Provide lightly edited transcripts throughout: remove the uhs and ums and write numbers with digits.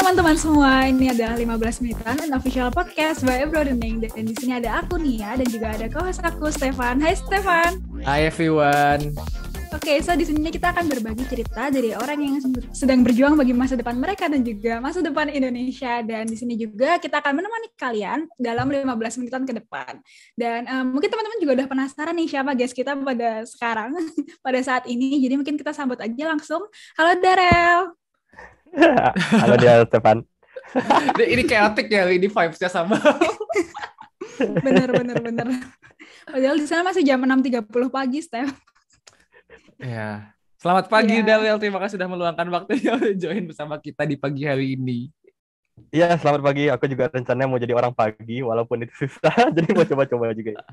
teman-teman semua, ini adalah 15 menitan unofficial podcast by Broadening. Dan di sini ada aku Nia dan juga ada co-host aku Stefan. Hai Stefan. Hi everyone. Oke, so di sini kita akan berbagi cerita dari orang yang sedang berjuang bagi masa depan mereka dan juga masa depan Indonesia. Dan di sini juga kita akan menemani kalian dalam 15 menitan ke depan. Dan mungkin teman-teman juga udah penasaran nih siapa guest kita pada sekarang, pada saat ini. Jadi mungkin kita sambut aja langsung. Halo Darel. Halo dia Stefan. Ini chaotic ya, ini vibes-nya sama. Bener. Padahal di sana masih jam 6.30 pagi, Stef. Ya. Selamat pagi Ya. Dawel, terima kasih sudah meluangkan waktunya join bersama kita di pagi hari ini. Iya, selamat pagi. Aku juga rencananya mau jadi orang pagi, walaupun itu susah. Jadi mau coba-coba juga.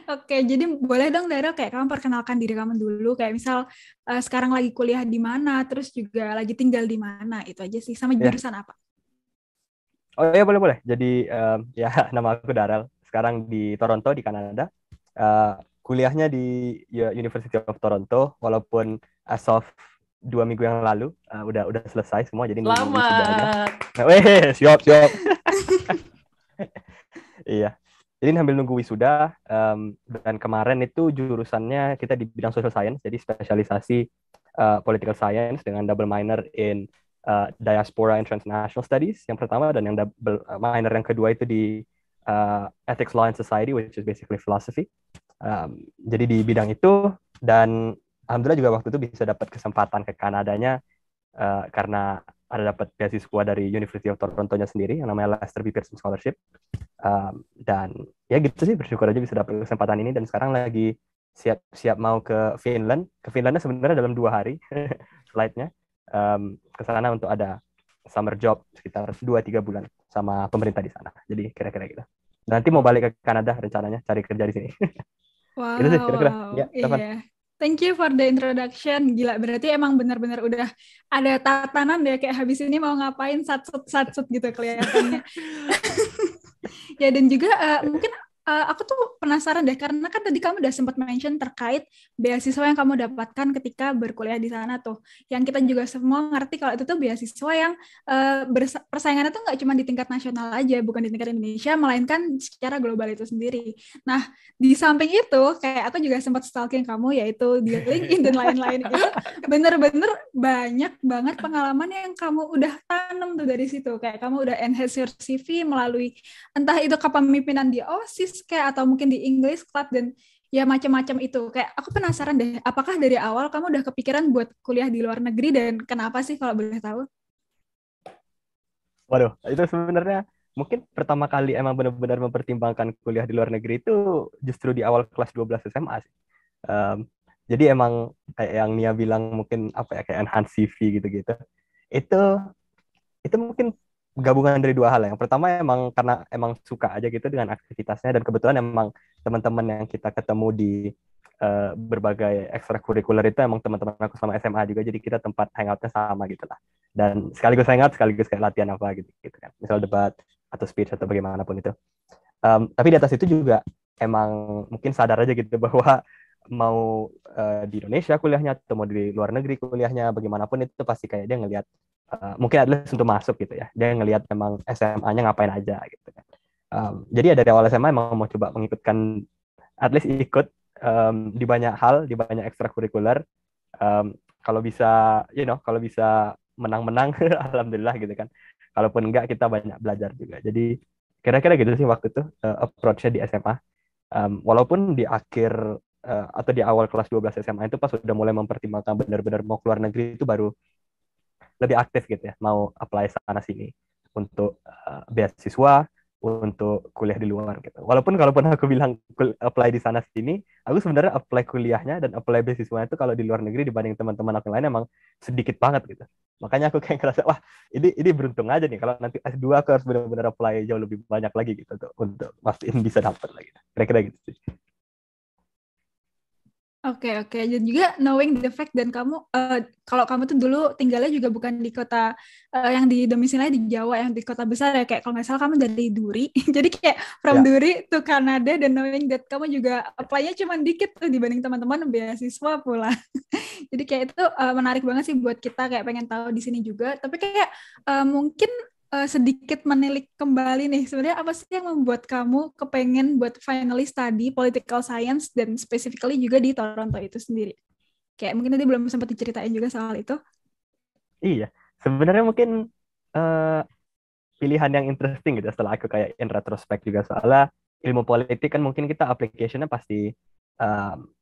Oke, jadi boleh dong Darel kayak kamu perkenalkan diri kamu dulu, kayak misal sekarang lagi kuliah di mana, terus juga lagi tinggal di mana, itu aja sih, sama jurusan apa? Oh iya, boleh. Jadi ya nama aku Darel. Sekarang di Toronto, di Kanada. Kuliahnya di University of Toronto, walaupun as of 2 minggu yang lalu udah selesai semua. Jadi Selamat. Weh, siap. Iya. Jadi sambil nunggu wisuda, dan kemarin itu jurusannya kita di bidang social science, jadi spesialisasi political science dengan double minor in diaspora and transnational studies yang pertama, dan yang double minor yang kedua itu di ethics, law and society, which is basically philosophy. Jadi di bidang itu, dan alhamdulillah juga waktu itu bisa dapat kesempatan ke Kanadanya karena ada dapat beasiswa dari University of Toronto-nya sendiri yang namanya Lester B. Pearson Scholarship. Dan ya gitu sih, bersyukur aja bisa dapat kesempatan ini, dan sekarang lagi siap mau ke Finland. Ke Finlandnya sebenarnya dalam 2 hari flight-nya ke sana untuk ada summer job sekitar 2-3 bulan sama pemerintah di sana. Jadi kira-kira gitu. Nanti mau balik ke Kanada rencananya, cari kerja di sini. Wow, Itu sih kira-kira. Ya, iya. Thank you for the introduction. Gila, berarti emang benar-benar udah ada tatanan deh, kayak habis ini mau ngapain satsut gitu kelihatannya. Ya, dan juga mungkin aku tuh penasaran deh, karena kan tadi kamu udah sempat mention terkait beasiswa yang kamu dapatkan ketika berkuliah di sana tuh. Yang kita juga semua ngerti kalau itu tuh beasiswa yang persaingannya tuh nggak cuma di tingkat nasional aja, bukan di tingkat Indonesia, melainkan secara global itu sendiri. Nah, di samping itu, kayak aku juga sempat stalking kamu, yaitu di LinkedIn dan lain-lain itu, bener-bener banyak banget pengalaman yang kamu udah tanam tuh dari situ. Kayak kamu udah enhance your CV melalui entah itu kepemimpinan di OSIS kayak, atau mungkin di English Club, dan ya macam-macam itu. Kayak aku penasaran deh, apakah dari awal kamu udah kepikiran buat kuliah di luar negeri, dan kenapa sih kalau boleh tahu? Waduh, itu sebenarnya mungkin pertama kali emang benar-benar mempertimbangkan kuliah di luar negeri itu justru di awal kelas 12 SMA sih. Jadi emang kayak yang Nia bilang, mungkin apa ya, kayak enhance CV gitu-gitu. Itu mungkin gabungan dari 2 hal. Yang pertama emang karena emang suka aja gitu dengan aktivitasnya, dan kebetulan emang teman-teman yang kita ketemu di berbagai ekstrakurikuler itu emang teman-teman aku selama SMA juga, jadi kita tempat hangoutnya sama gitu lah. Dan sekaligus hangout, sekaligus kayak latihan apa gitu kan, misal debat atau speech atau bagaimanapun itu. Tapi di atas itu juga emang mungkin sadar aja gitu bahwa mau di Indonesia kuliahnya atau mau di luar negeri kuliahnya, bagaimanapun itu pasti kayak dia ngelihat mungkin adalah untuk masuk gitu ya, dia ngelihat memang SMA-nya ngapain aja gitu kan. Jadi dari awal SMA emang mau coba mengikutkan, at least ikut di banyak hal, di banyak ekstrakurikuler. Kalau bisa, kalau bisa menang-menang, alhamdulillah gitu kan. Kalaupun enggak, kita banyak belajar juga. Jadi kira-kira gitu sih waktu itu approach-nya di SMA. Walaupun di akhir atau di awal kelas 12 SMA itu pas udah mulai mempertimbangkan benar-benar mau keluar negeri, itu baru lebih aktif gitu ya, mau apply sana sini untuk beasiswa, untuk kuliah di luar gitu. Kalaupun aku bilang apply di sana sini, aku sebenarnya apply kuliahnya dan apply beasiswanya itu kalau di luar negeri dibanding teman-teman aku lain emang sedikit banget gitu. Makanya aku kayak ngerasa, wah ini beruntung aja nih, kalau nanti S2 aku harus benar-benar apply jauh lebih banyak lagi gitu untuk pastiin bisa dapat lagi. Kira-kira gitu sih. Oke. Dan juga knowing the fact dan kamu kalau kamu tuh dulu tinggalnya juga bukan di kota yang di domisilinya di Jawa, yang di kota besar ya, kayak kalau nggak salah kamu dari Duri. Jadi kayak from Ya, Duri to Kanada, dan knowing that kamu juga apply-nya cuma dikit tuh dibanding teman-teman beasiswa pula. Jadi kayak itu menarik banget sih buat kita, kayak pengen tahu di sini juga. Tapi kayak mungkin sedikit menilik kembali nih, sebenarnya apa sih yang membuat kamu kepengen buat finally study political science dan specifically juga di Toronto itu sendiri? Kayak mungkin tadi belum sempat diceritain juga soal itu. iya. Sebenarnya mungkin eh, pilihan yang interesting gitu setelah aku kayak in retrospect juga, soalnya ilmu politik kan mungkin kita application-nya pasti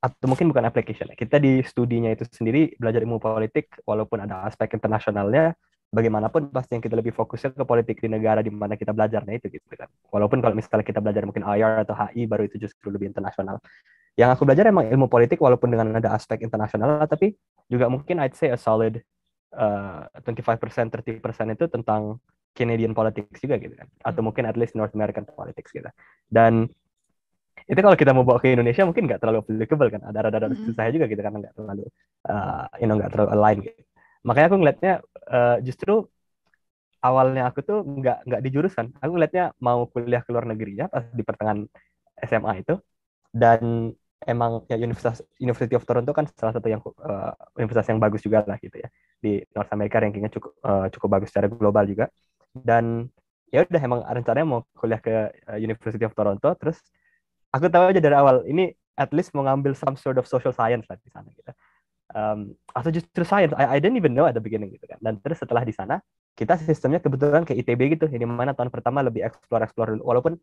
atau mungkin bukan application, kita di studinya itu sendiri belajar ilmu politik walaupun ada aspek internasionalnya, bagaimanapun pasti yang kita lebih fokusnya ke politik di negara di mana kita belajarnya itu gitu kan. Walaupun kalau misalnya kita belajar mungkin IR atau HI baru itu justru lebih internasional. Yang aku belajar emang ilmu politik walaupun dengan ada aspek internasional, tapi juga mungkin I'd say a solid 25% 30% itu tentang Canadian politics juga gitu kan, atau mungkin at least North American politics gitu. Dan itu kalau kita mau bawa ke Indonesia mungkin nggak terlalu applicable kan, ada rada susah juga gitu karena nggak terlalu nggak terlalu align gitu. Makanya aku ngelihatnya justru awalnya aku tuh nggak di jurusan, aku ngelihatnya mau kuliah ke luar negeri ya pas di pertengahan SMA itu. Dan emang ya University of Toronto kan salah satu yang universitas yang bagus juga lah gitu ya, di North America rankingnya cukup bagus secara global juga. Dan ya udah emang rencananya mau kuliah ke University of Toronto, terus aku tahu aja dari awal ini at least mau ngambil some sort of social science lah di sana gitu. Atau justru science, I didn't even know at the beginning gitu kan. Dan terus setelah di sana kita sistemnya kebetulan kayak ITB gitu, ini mana tahun pertama lebih explore dulu, walaupun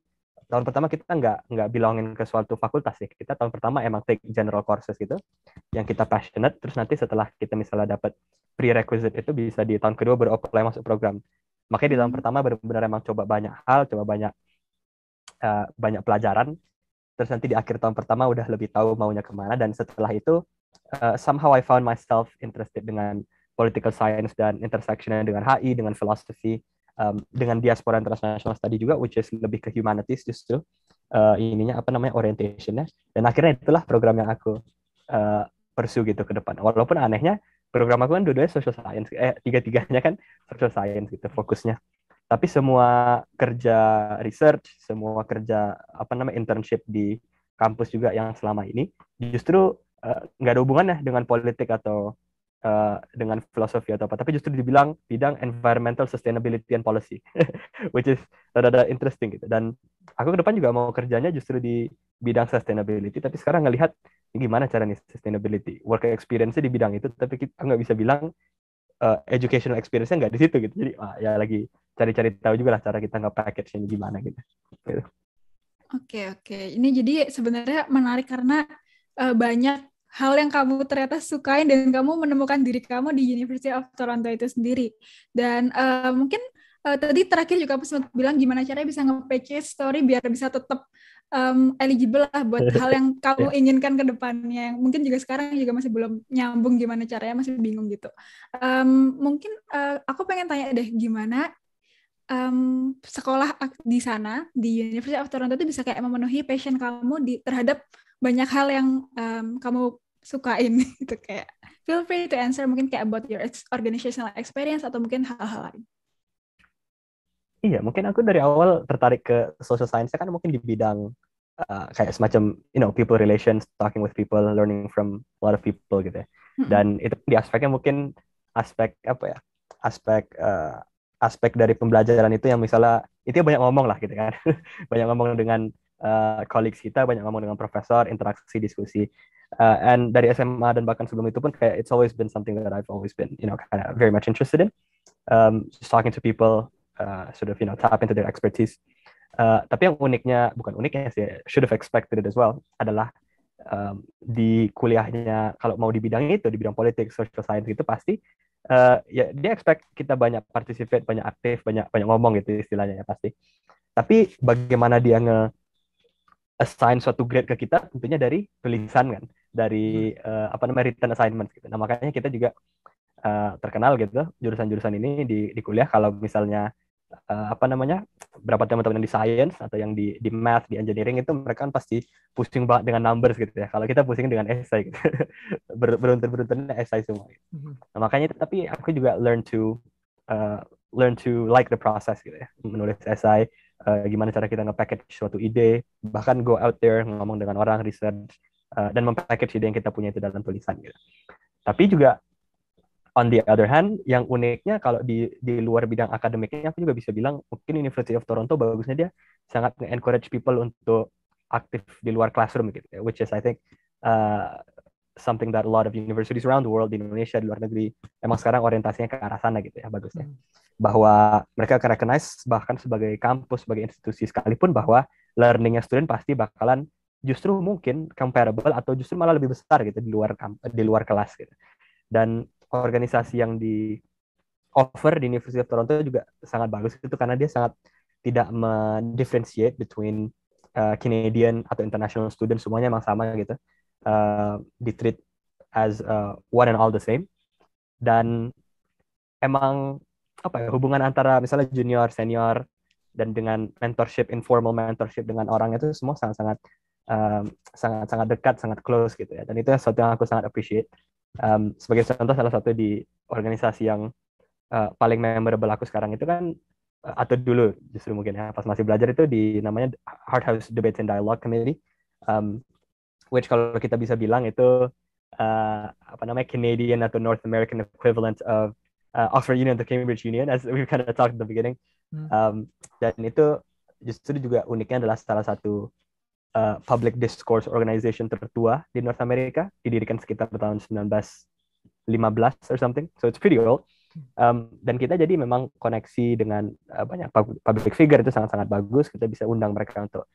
tahun pertama kita nggak bilangin ke suatu fakultas sih, kita tahun pertama emang take general courses gitu yang kita passionate, terus nanti setelah kita misalnya dapat prerequisite itu bisa di tahun kedua baru apply masuk program. Makanya di tahun pertama benar-benar emang coba banyak hal, coba banyak pelajaran, terus nanti di akhir tahun pertama udah lebih tahu maunya kemana. Dan setelah itu somehow I found myself interested dengan political science dan intersection dengan HI, dengan philosophy, dengan diaspora international study juga, which is lebih ke humanities justru ininya apa namanya orientationnya. Dan akhirnya itulah program yang aku pursue gitu ke depan. Walaupun anehnya program aku kan dua-duanya social science, tiga-tiganya kan social science gitu fokusnya. Tapi semua kerja research, semua kerja apa namanya internship di kampus juga yang selama ini justru nggak ada hubungannya dengan politik atau dengan filosofi atau apa, tapi justru dibilang bidang environmental sustainability and policy, which is rada interesting gitu. Dan aku ke depan juga mau kerjanya justru di bidang sustainability, tapi sekarang ngelihat gimana cara nih sustainability work experience di bidang itu, tapi kita nggak bisa bilang educational experience-nya nggak di situ gitu. Jadi ya lagi cari-cari tahu juga lah cara kita nggak package-nya gimana gitu. Oke. Ini jadi sebenarnya menarik karena banyak hal yang kamu ternyata sukain dan kamu menemukan diri kamu di University of Toronto itu sendiri. Dan mungkin tadi terakhir juga aku sempat bilang gimana caranya bisa nge-package story biar bisa tetap eligible lah buat hal yang kamu inginkan ke depannya. Yang mungkin juga sekarang juga masih belum nyambung gimana caranya, masih bingung gitu. Mungkin aku pengen tanya deh, gimana sekolah di sana di University of Toronto itu bisa kayak memenuhi passion kamu terhadap banyak hal yang kamu sukain gitu, kayak feel free to answer mungkin kayak about your organizational experience atau mungkin hal-hal lain. Iya, mungkin aku dari awal tertarik ke social science kan mungkin di bidang kayak semacam people relations, talking with people, learning from a lot of people gitu ya. Dan itu di aspeknya mungkin aspek apa ya? Aspek dari pembelajaran itu yang misalnya itu banyak ngomong lah gitu kan. Banyak ngomong dengan colleagues kita, banyak ngomong dengan profesor, interaksi, diskusi. And dari SMA dan bahkan sebelum itu pun kayak it's always been something that I've always been kind of very much interested in. Just talking to people, sort of tap into their expertise. Tapi yang bukan uniknya sih, should have expected it as well, adalah di kuliahnya kalau mau di bidang itu, di bidang politik, social science gitu pasti ya dia expect kita banyak participate, banyak aktif, banyak ngomong gitu istilahnya ya pasti. Tapi bagaimana dia assign suatu grade ke kita tentunya dari tulisan kan, dari apa namanya written assignment gitu. Nah makanya kita juga terkenal gitu jurusan-jurusan ini di kuliah kalau misalnya apa namanya, berapa teman-teman yang di science atau yang di math, di engineering itu mereka kan pasti pusing banget dengan numbers gitu ya. Kalau kita pusing dengan esai gitu. Beruntun-beruntun esai semua. Nah, makanya itu, tapi aku juga uh, learn to like the process gitu ya. Menulis esai, gimana cara kita nge-package suatu ide, bahkan go out there ngomong dengan orang, research, dan mem-package ide yang kita punya itu dalam tulisan gitu. Tapi juga on the other hand, yang uniknya kalau di luar bidang akademiknya, aku juga bisa bilang mungkin University of Toronto bagusnya dia sangat encourage people untuk aktif di luar classroom gitu, which is I think something that a lot of universities around the world, di Indonesia, di luar negeri, emang sekarang orientasinya ke arah sana gitu ya, bagusnya. Bahwa mereka akan recognize bahkan sebagai kampus, sebagai institusi sekalipun, bahwa learning-nya student pasti bakalan justru mungkin comparable atau justru malah lebih besar gitu di luar kelas gitu. Dan organisasi yang di offer di University of Toronto juga sangat bagus itu karena dia sangat tidak mendifferentiate between Canadian atau international student, semuanya emang sama gitu, di treat as one and all the same. Dan emang apa ya, hubungan antara misalnya junior, senior, dan dengan mentorship, informal mentorship dengan orang itu semua sangat-sangat sangat-sangat dekat, sangat close gitu ya. Dan itu sesuatu yang aku sangat appreciate. Sebagai contoh, salah satu di organisasi yang paling memorable aku sekarang itu kan, atau dulu justru mungkin ya pas masih belajar itu, di namanya Hart House Debate and Dialogue Committee, which kalau kita bisa bilang itu apa namanya, Canadian atau North American equivalent of Oxford Union atau Cambridge Union, as we kind of talked at the beginning. Dan itu justru juga uniknya adalah salah satu public discourse organization tertua di North America, didirikan sekitar tahun 1915 or something, so it's pretty old. Dan kita jadi memang koneksi dengan banyak public figure, itu sangat-sangat bagus. Kita bisa undang mereka untuk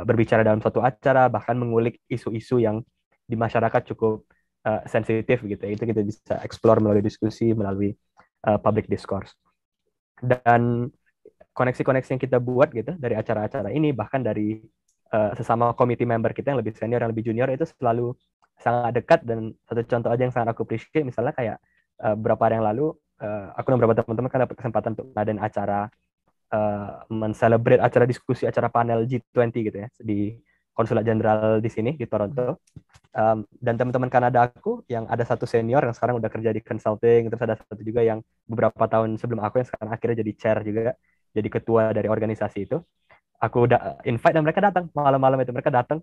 berbicara dalam suatu acara, bahkan mengulik isu-isu yang di masyarakat cukup sensitif gitu. Itu kita bisa explore melalui diskusi, melalui public discourse. Dan koneksi-koneksi yang kita buat gitu dari acara-acara ini, bahkan dari sesama committee member kita yang lebih senior, yang lebih junior, itu selalu sangat dekat. Dan satu contoh aja yang sangat aku appreciate, misalnya kayak beberapa hari yang lalu, aku dan beberapa teman-teman kan dapat kesempatan untuk ngadain acara men-celebrate acara diskusi, acara panel G20 gitu ya, di konsulat jenderal di sini di Toronto. Dan teman-teman Kanada aku yang ada satu senior yang sekarang udah kerja di consulting, terus ada satu juga yang beberapa tahun sebelum aku yang sekarang akhirnya jadi chair juga, jadi ketua dari organisasi itu. Aku udah invite dan mereka datang malam-malam itu, mereka datang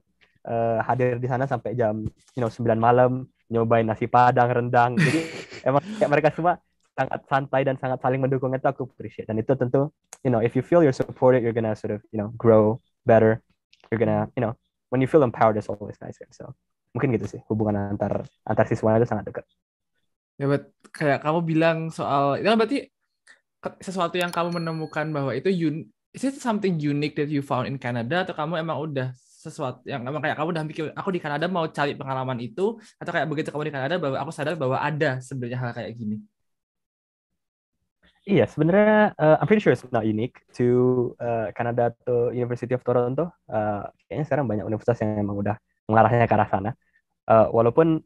hadir di sana sampai jam 9 malam, nyobain nasi padang, rendang. Jadi emang kayak mereka semua sangat santai dan sangat saling mendukung. Itu aku appreciate. Dan itu tentu, if you feel you're supported, you're gonna sort of grow better. You're gonna, when you feel empowered, it's always nice. So mungkin gitu sih, hubungan antar siswa itu sangat dekat. Ya, kayak kamu bilang soal itu kan berarti sesuatu yang kamu menemukan bahwa itu is it something unique that you found in Canada, atau kamu emang udah sesuatu yang emang kayak kamu udah mikir aku di Kanada mau cari pengalaman itu, atau kayak begitu kamu di Kanada bahwa aku sadar bahwa ada sebenarnya hal kayak gini? Iya, sebenarnya I'm pretty sure it's not unique to Canada atau University of Toronto. Kayaknya sekarang banyak universitas yang emang udah mengarahnya ke arah sana. Walaupun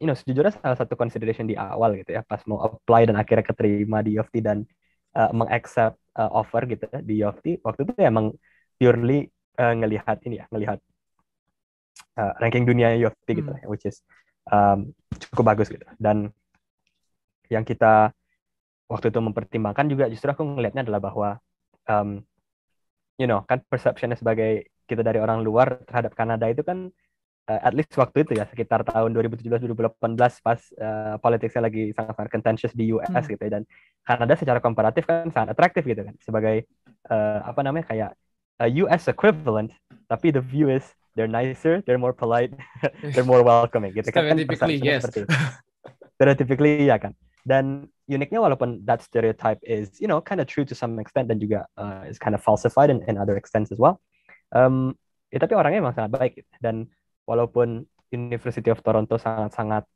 sejujurnya salah satu consideration di awal gitu ya, pas mau apply dan akhirnya keterima di U of T dan mengaccept offer gitu ya, di U of T, waktu itu emang purely ngelihat ranking dunia U of T gitu, which is cukup bagus gitu. Dan yang kita waktu itu mempertimbangkan juga justru aku ngelihatnya adalah bahwa kan perceptionnya sebagai kita dari orang luar terhadap Kanada itu kan at least waktu itu ya, sekitar tahun 2017-2018 pas politiknya lagi sangat-sangat contentious di US gitu ya, dan Kanada secara komparatif kan sangat atraktif gitu kan, sebagai apa namanya, kayak US equivalent, tapi the view is they're nicer, they're more polite, they're more welcoming gitu kan, Stereotypically, yes. seperti itu. Stereotypically ya kan. Dan uniknya, walaupun that stereotype is kind of true to some extent dan juga is kind of falsified in other extents as well, ya tapi orangnya emang sangat baik gitu. Dan walaupun University of Toronto sangat-sangat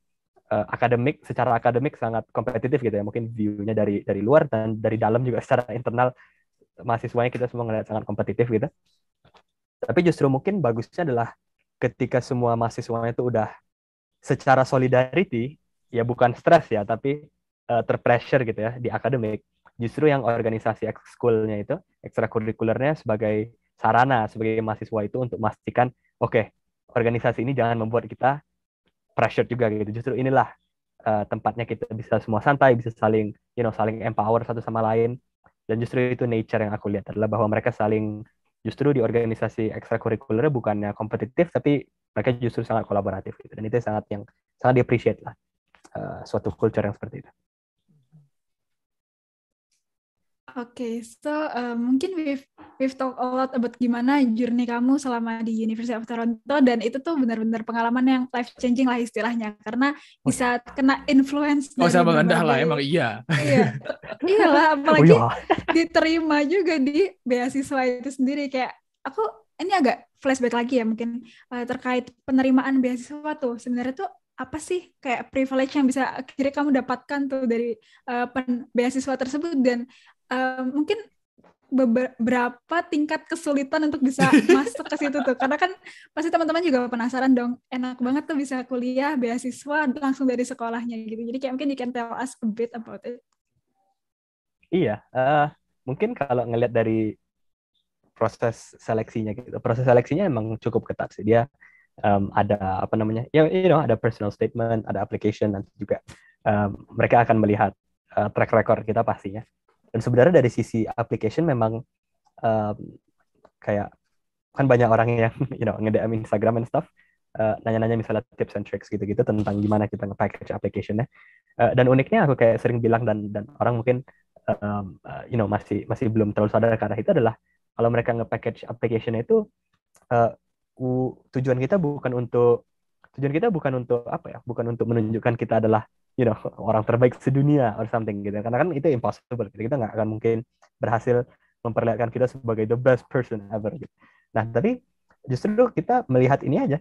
secara akademik sangat kompetitif gitu ya, mungkin view-nya dari luar dan dari dalam juga secara internal mahasiswanya kita semua ngeliat sangat kompetitif gitu. Tapi justru mungkin bagusnya adalah ketika semua mahasiswanya itu udah secara solidarity, ya bukan stres ya, tapi terpressure gitu ya di akademik, justru yang organisasi ekskulnya itu, ekstrakurikulernya sebagai sarana, sebagai mahasiswa itu untuk memastikan, oke, organisasi ini jangan membuat kita pressure juga gitu. Justru inilah tempatnya kita bisa semua santai, bisa saling, saling empower satu sama lain. Dan justru itu nature yang aku lihat adalah bahwa mereka saling, justru di organisasi ekstrakurikulernya bukannya kompetitif, tapi mereka justru sangat kolaboratif gitu. Dan itu sangat di-appreciate lah, suatu culture yang seperti itu. Oke, so mungkin we've talk a lot about gimana journey kamu selama di University of Toronto, dan itu tuh benar-benar pengalaman yang life changing lah istilahnya, karena bisa kena influence Gak dari usah mengendah lah, berbagai. emang iya. Iya, iyalah, apalagi diterima juga di beasiswa itu sendiri. Kayak aku ini agak flashback lagi ya mungkin terkait penerimaan beasiswa tuh. Sebenarnya tuh apa sih kayak privilege yang bisa akhirnya kamu dapatkan tuh dari beasiswa tersebut, dan mungkin beberapa tingkat kesulitan untuk bisa masuk ke situ tuh, karena kan pasti teman-teman juga penasaran dong, enak banget tuh bisa kuliah beasiswa langsung dari sekolahnya gitu. Jadi kayak mungkin you can tell us a bit about it. Iya, mungkin kalau ngelihat dari proses seleksinya gitu, proses seleksinya emang cukup ketat sih. Dia ada apa namanya, ada personal statement, ada application, nanti juga mereka akan melihat track record kita pastinya. Dan sebenarnya dari sisi application memang kayak kan banyak orang yang nge-DM Instagram and stuff, nanya-nanya misalnya tips and tricks gitu-gitu tentang gimana kita nge-package application-nya. Dan uniknya aku kayak sering bilang, dan orang mungkin masih belum terlalu sadar ke arah itu, adalah kalau mereka nge-package application-nya itu tujuan kita bukan untuk apa ya, bukan untuk menunjukkan kita adalah orang terbaik sedunia or something gitu, karena kan itu impossible. Kita nggak akan mungkin berhasil memperlihatkan kita sebagai the best person ever gitu. Nah, tapi justru kita melihat ini aja,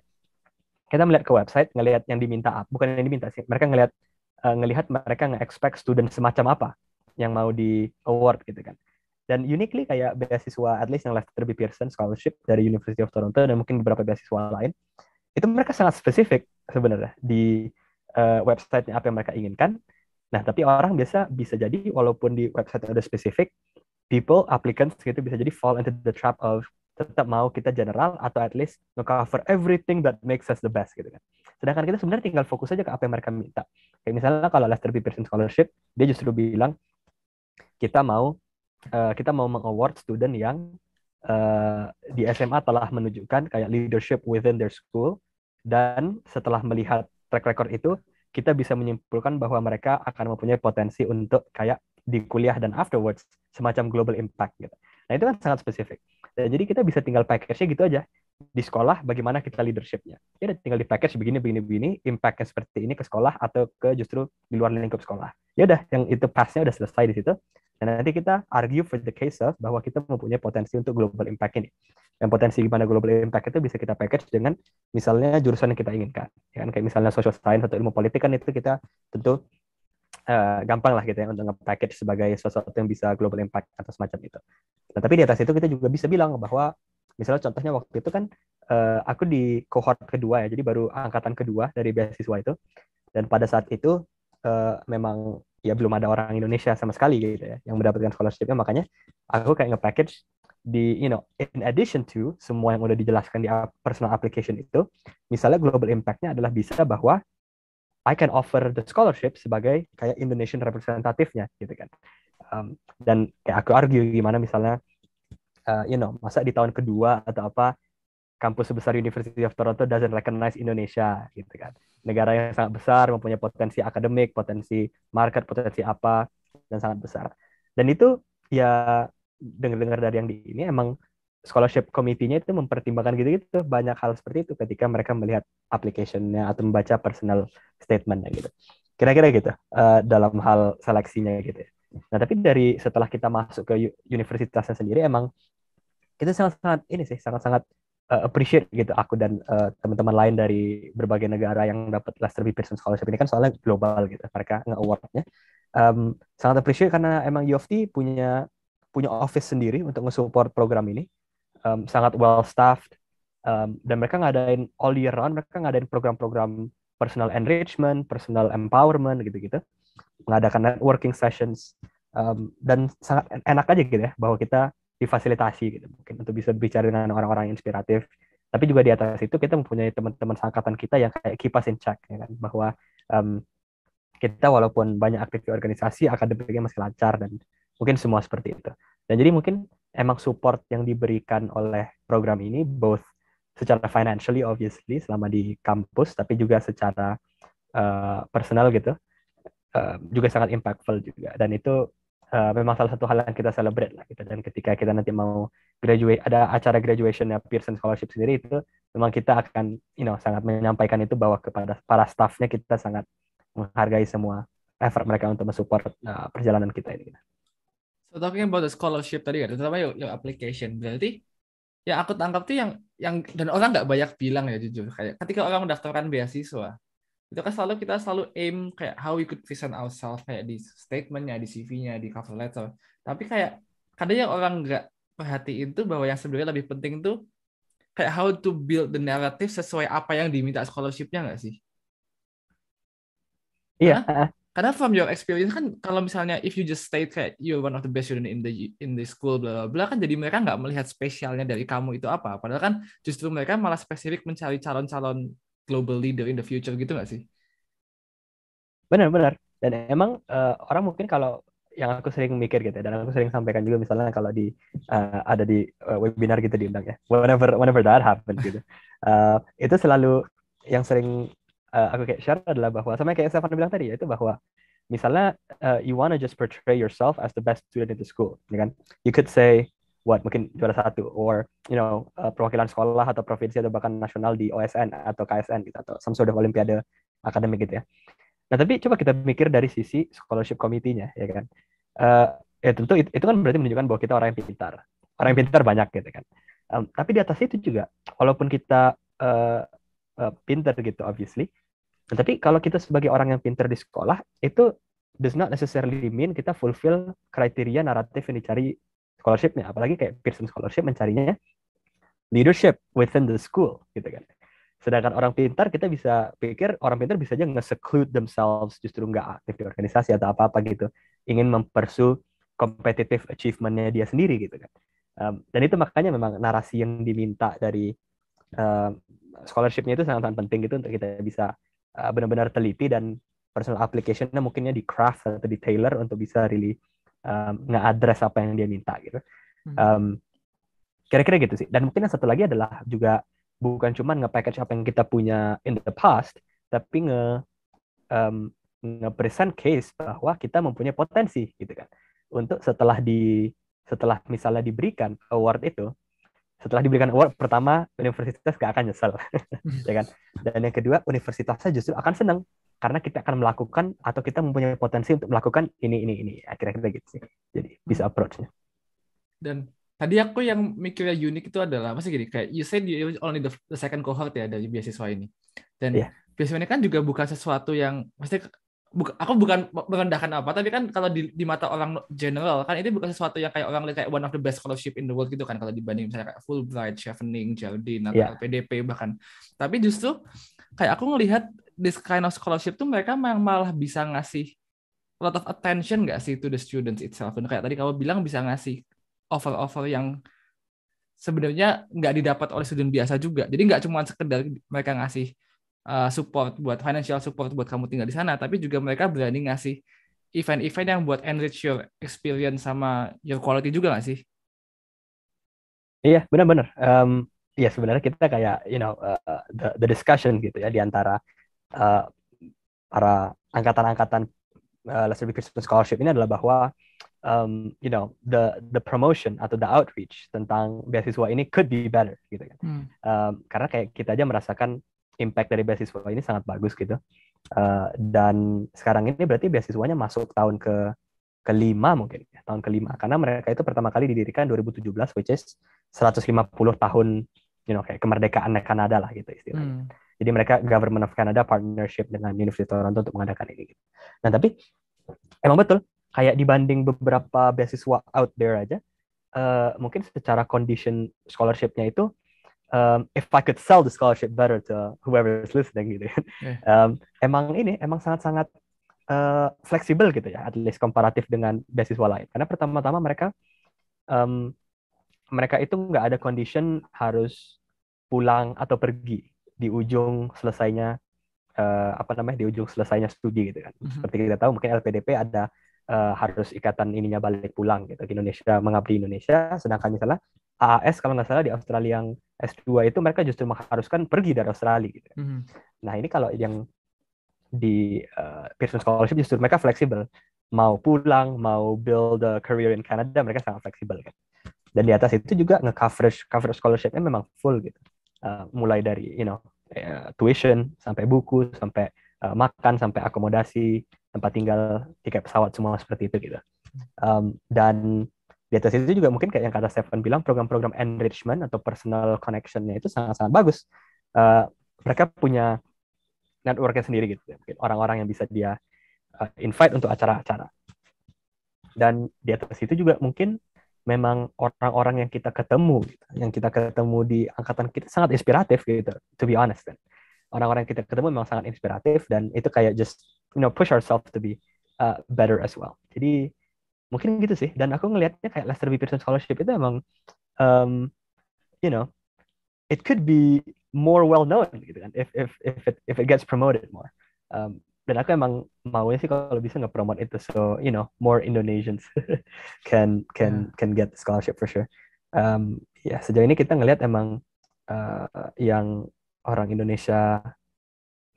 kita melihat ke website, ngelihat yang diminta, bukan yang diminta sih, mereka ngelihat mereka nge-expect student semacam apa yang mau di award gitu kan. Dan uniquely kayak beasiswa, at least yang Lester B. Pearson Scholarship dari University of Toronto, dan mungkin beberapa beasiswa lain, itu mereka sangat spesifik sebenarnya di website-nya apa yang mereka inginkan. Nah, tapi orang biasa bisa jadi walaupun di website ada spesifik, applicants gitu bisa jadi fall into the trap of tetap mau kita general atau at least nge-cover everything that makes us the best gitu kan. Sedangkan kita sebenarnya tinggal fokus aja ke apa yang mereka minta. Kayak misalnya kalau Lester B. Pearson Scholarship, dia justru bilang kita mau meng-award student yang di SMA telah menunjukkan kayak leadership within their school, dan setelah melihat track record itu, kita bisa menyimpulkan bahwa mereka akan mempunyai potensi untuk kayak di kuliah dan afterwards semacam global impact gitu. Nah, itu kan sangat spesifik. Dan jadi kita bisa tinggal package-nya gitu aja. Di sekolah bagaimana kita leadership-nya. Ya tinggal di package begini, impact-nya seperti ini ke sekolah atau ke justru di luar lingkup sekolah. Ya udah, yang itu pass-nya udah selesai di situ. Dan nanti kita argue for the case of bahwa kita mempunyai potensi untuk global impact ini. Dan potensi gimana global impact itu bisa kita package dengan misalnya jurusan yang kita inginkan. Ya kan, kayak misalnya social science atau ilmu politik kan itu kita tentu gampang lah gitu ya untuk nge-package sebagai sesuatu yang bisa global impact atau semacam itu. Nah, tapi di atas itu kita juga bisa bilang bahwa misalnya contohnya waktu itu kan aku di cohort kedua ya, jadi baru angkatan kedua dari beasiswa itu. Dan pada saat itu memang ya belum ada orang Indonesia sama sekali gitu ya yang mendapatkan scholarship-nya, makanya aku kayak nge-package di in addition to semua yang udah dijelaskan di personal application itu, misalnya global impact-nya adalah bisa bahwa I can offer the scholarship sebagai kayak Indonesian representatifnya gitu kan. Dan kayak aku argue gimana misalnya masa di tahun kedua atau apa kampus sebesar University of Toronto doesn't recognize Indonesia gitu kan. Negara yang sangat besar, mempunyai potensi akademik, potensi market, potensi apa, dan sangat besar. Dan itu ya dengar-dengar dari yang di ini emang scholarship committee-nya itu mempertimbangkan gitu-gitu banyak hal seperti itu ketika mereka melihat application-nya atau membaca personal statement-nya gitu. Kira-kira gitu dalam hal seleksinya gitu ya. Nah, tapi dari setelah kita masuk ke universitasnya sendiri, emang kita sangat-sangat appreciate gitu, aku dan teman-teman lain dari berbagai negara yang dapat Lester B. Pearson Scholarship ini kan soalnya global gitu, mereka nge-award-nya. Sangat appreciate karena emang U of T punya office sendiri untuk nge-support program ini, sangat well staffed, dan mereka ngadain all year round, mereka ngadain program-program personal enrichment, personal empowerment gitu-gitu, mengadakan networking sessions, Dan sangat enak aja gitu ya bahwa kita difasilitasi gitu mungkin untuk bisa bicara dengan orang-orang yang inspiratif. Tapi juga di atas itu kita mempunyai teman-teman seangkatan kita yang kayak keep us in check ya kan, bahwa kita walaupun banyak aktif di organisasi, akademiknya masih lancar dan mungkin semua seperti itu. Dan jadi mungkin emang support yang diberikan oleh program ini both secara financially obviously selama di kampus, tapi juga secara personal gitu juga sangat impactful juga. Dan itu memang salah satu hal yang kita celebrate lah gitu. Dan ketika kita nanti mau graduate, ada acara graduationnya Pearson Scholarship sendiri, itu memang kita akan sangat menyampaikan itu bahwa kepada para staffnya kita sangat menghargai semua effort mereka untuk mensupport perjalanan kita ini. So talking about the scholarship tadi kan, terutama your application, berarti ya aku tangkap tuh yang dan orang nggak banyak bilang ya jujur, kayak ketika orang mendaftarkan beasiswa itu kan kita selalu aim kayak how we could present ourselves kayak di statementnya, di CV-nya, di cover letter. Tapi kayak kadang yang orang nggak perhatiin tuh bahwa yang sebenarnya lebih penting tuh kayak how to build the narrative sesuai apa yang diminta scholarship-nya nggak sih? Iya. Karena from your experience kan kalau misalnya if you just state kayak you're one of the best student in the school bla bla bla, kan jadi mereka nggak melihat spesialnya dari kamu itu apa. Padahal kan justru mereka malah spesifik mencari calon-calon global leader in the future gitu nggak sih? Benar-benar. Dan emang orang mungkin kalau yang aku sering mikir gitu, dan aku sering sampaikan juga misalnya kalau di ada di webinar gitu diundang ya, whenever that happens gitu, itu selalu yang sering aku kayak share adalah bahwa sama kayak Stefan bilang tadi ya, itu bahwa misalnya you wanna just portray yourself as the best student in the school, ya kan? You could say mungkin juara satu, or perwakilan sekolah atau provinsi atau bahkan nasional di OSN atau KSN gitu, atau some sort of olimpiade akademik gitu ya. Nah, tapi coba kita mikir dari sisi scholarship committee-nya, ya kan? Ya tentu itu kan berarti menunjukkan bahwa kita orang yang pintar. Orang yang pintar banyak gitu kan. Tapi di atas itu juga, walaupun kita pintar gitu, obviously, tapi kalau kita sebagai orang yang pintar di sekolah, itu does not necessarily mean kita fulfill kriteria naratif yang dicari scholarship-nya. Apalagi kayak Pearson Scholarship mencarinya leadership within the school, gitu kan. Sedangkan orang pintar, kita bisa pikir orang pintar bisa aja nge-seclude themselves, justru nggak aktif di organisasi atau apa-apa gitu. Ingin mempersu competitive achievement-nya dia sendiri gitu kan. Dan itu makanya memang narasi yang diminta dari scholarship-nya itu sangat penting gitu untuk kita bisa benar-benar teliti dan personal application-nya mungkinnya di craft atau di tailor untuk bisa really nge-address apa yang dia minta gitu. Kira-kira gitu sih. Dan mungkin yang satu lagi adalah juga bukan cuma nge-package apa yang kita punya in the past, tapi nge-present case bahwa kita mempunyai potensi gitu kan. Untuk setelah misalnya diberikan award itu, setelah diberikan award pertama, universitas gak akan nyesel. Ya kan? Dan yang kedua, universitasnya justru akan senang karena kita akan melakukan atau kita mempunyai potensi untuk melakukan ini. Akhirnya gitu sih. Jadi bisa approach-nya. Dan tadi aku yang mikirnya unik itu adalah masih gini, kayak you said you only the second cohort ya dari beasiswa ini. Dan beasiswa ini kan juga bukan sesuatu yang pasti aku bukan merendahkan apa, tapi kan kalau di mata orang general kan ini bukan sesuatu yang kayak orang lihat kayak one of the best scholarship in the world gitu kan, kalau dibanding misalnya kayak Fulbright, Chevening, Jardine atau LPDP bahkan. Tapi justru kayak aku ngelihat this kind of scholarship tuh mereka malah bisa ngasih a lot of attention nggak sih to the students itself. Dan kayak tadi kamu bilang bisa ngasih offer-offer yang sebenarnya nggak didapat oleh student biasa juga. Jadi nggak cuma sekedar mereka ngasih support buat financial support buat kamu tinggal di sana, tapi juga mereka berani ngasih event-event yang buat enrich your experience sama your quality juga nggak sih? Iya, benar-benar. Ya sebenarnya kita kayak the discussion gitu ya di antara para angkatan-angkatan Lester B. Pearson Scholarship ini adalah bahwa the promotion atau the outreach tentang beasiswa ini could be better gitu kan. Karena kayak kita aja merasakan impact dari beasiswa ini sangat bagus gitu. Dan sekarang ini berarti beasiswanya masuk tahun kelima mungkin ya, tahun kelima, karena mereka itu pertama kali didirikan 2017, which is 150 tahun kayak kemerdekaan Kanada lah gitu istilahnya. Jadi mereka Government of Canada partnership dengan University of Toronto untuk mengadakan ini gitu. Nah tapi emang betul kayak dibanding beberapa beasiswa out there aja, mungkin secara condition scholarship-nya itu, if I could sell the scholarship better to whoever is listening gitu, emang sangat-sangat fleksibel gitu ya, at least komparatif dengan beasiswa lain. Karena pertama-tama um, mereka itu nggak ada condition harus pulang atau pergi di ujung selesainya di ujung selesainya studi gitu kan. Seperti kita tahu mungkin LPDP ada harus ikatan ininya balik pulang gitu ke Indonesia, mengabdi Indonesia, sedangkan misalnya AAS kalau nggak salah di Australia yang S2 itu mereka justru mengharuskan pergi dari Australia gitu. Nah ini kalau yang di Pearson Scholarship justru mereka fleksibel, mau pulang, mau build a career in Canada, mereka sangat fleksibel kan. Dan di atas itu juga coverage scholarship-nya memang full gitu. Mulai dari tuition sampai buku sampai makan sampai akomodasi, tempat tinggal, tiket pesawat, semua seperti itu gitu. Dan di atas itu juga mungkin kayak yang kata Stefan bilang, program-program enrichment atau personal connection-nya itu sangat-sangat bagus. Mereka punya network-nya sendiri gitu. Mungkin orang-orang yang bisa dia invite untuk acara-acara. Dan di atas itu juga mungkin memang orang-orang yang kita ketemu gitu, yang kita ketemu di angkatan kita sangat inspiratif gitu, to be honest. Orang-orang yang kita ketemu memang sangat inspiratif dan itu kayak just push ourselves to be better as well. Jadi mungkin gitu sih. Dan aku ngelihatnya kayak Lester B. Pearson Scholarship itu emang you know it could be more well known gitu kan if it gets promoted more. Dan aku emang maunya sih kalau bisa nge-promote itu, so more Indonesians can get the scholarship for sure. Ya sejauh ini kita ngelihat emang yang orang Indonesia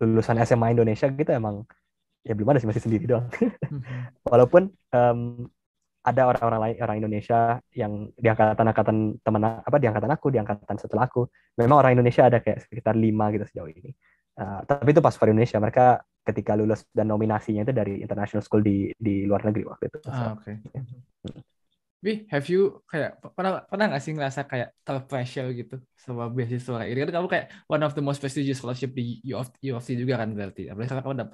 lulusan SMA Indonesia gitu emang ya belum ada sih, masih sendiri doang. Walaupun ada orang-orang lain, orang Indonesia yang di angkatan di angkatan aku, di angkatan setelah aku, memang orang Indonesia ada kayak sekitar 5 gitu sejauh ini. Tapi itu pas for Indonesia, mereka ketika lulus dan nominasinya itu dari international school di luar negeri waktu itu. Oke. Bi, have you kayak pernah nggak sih ngerasa kayak terpressure gitu sama beasiswa ini? Kan kamu kayak one of the most prestigious scholarship di U of T juga kan berarti. Apalagi sekarang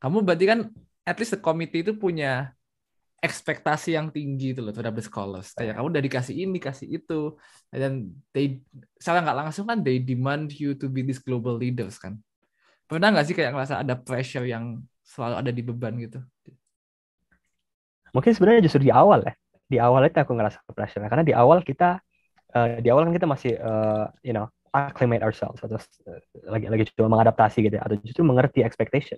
kamu berarti kan at least the committee itu punya ekspektasi yang tinggi itu loh terhadap the scholars. Kayak kamu udah dikasih ini, dikasih itu, dan secara nggak langsung kan they demand you to be these global leaders kan. Pernah nggak sih kayak ngerasa ada pressure yang selalu ada di beban gitu? Mungkin sebenarnya justru di awal ya. Di awal itu aku ngerasa pressure karena di awal kan kita masih acclimate ourselves atau lagi coba mengadaptasi gitu ya, atau justru mengerti expectation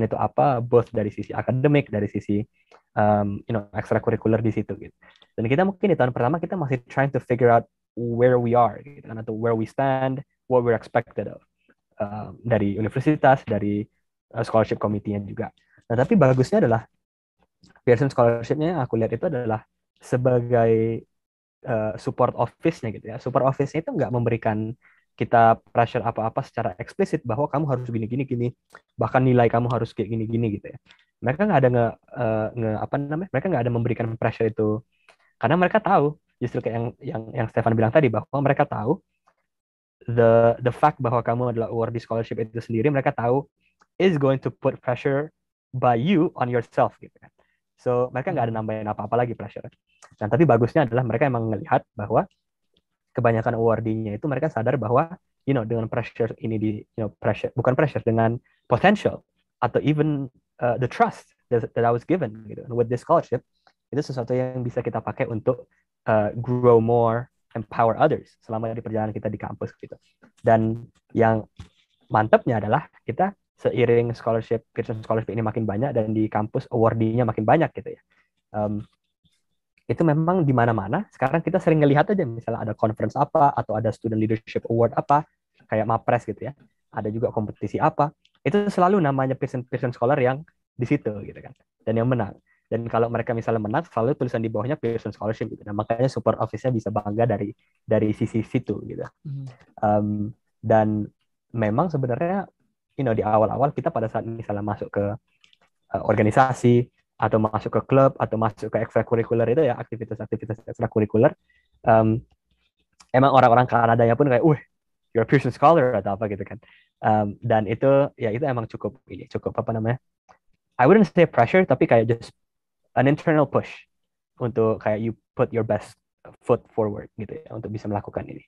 itu apa, both dari sisi akademik, dari sisi ekstrakurikuler di situ gitu. Dan kita mungkin di tahun pertama kita masih trying to figure out where we are gitu kan, atau where we stand, what we're expected of dari universitas, dari scholarship committee-nya juga. Nah tapi bagusnya adalah Pearson Scholarship-nya yang aku lihat itu adalah sebagai support office-nya gitu ya. Support office-nya itu nggak memberikan kita pressure apa-apa secara eksplisit bahwa kamu harus gini, bahkan nilai kamu harus kayak gini gitu ya. Mereka nggak ada mereka nggak ada memberikan pressure itu karena mereka tahu, justru kayak yang Stefan bilang tadi, bahwa mereka tahu the fact bahwa kamu adalah awardee scholarship itu sendiri, mereka tahu is going to put pressure by you on yourself gitu kan. So mereka nggak ada nambahin apa-apa lagi pressure. Nah tapi bagusnya adalah mereka emang melihat bahwa kebanyakan awardee-nya itu mereka sadar bahwa dengan pressure ini dengan potential atau even the trust that I was given gitu with this scholarship, itu sesuatu yang bisa kita pakai untuk grow more, empower others selama di perjalanan kita di kampus gitu. Dan yang mantapnya adalah kita seiring Pearson Scholarship ini makin banyak dan di kampus awardee-nya makin banyak gitu ya. Itu memang di mana-mana. Sekarang kita sering ngelihat aja misalnya ada conference apa atau ada student leadership award apa, kayak MAPRES gitu ya. Ada juga kompetisi apa. Itu selalu namanya Pearson Scholar yang di situ gitu kan. Dan yang menang. Dan kalau mereka misalnya menang, selalu tulisan di bawahnya Pearson Scholarship gitu. Nah, makanya support office-nya bisa bangga dari sisi situ gitu. Dan memang sebenarnya di awal-awal kita pada saat misalnya masuk ke organisasi atau masuk ke klub atau masuk ke ekstrakurikuler itu ya, aktivitas ekstrakurikuler, emang orang-orang Kanadanya pun kayak, you're a Pearson Scholar atau apa gitu kan. Dan itu emang cukup I wouldn't say pressure, tapi kayak just an internal push untuk kayak you put your best foot forward gitu ya untuk bisa melakukan ini.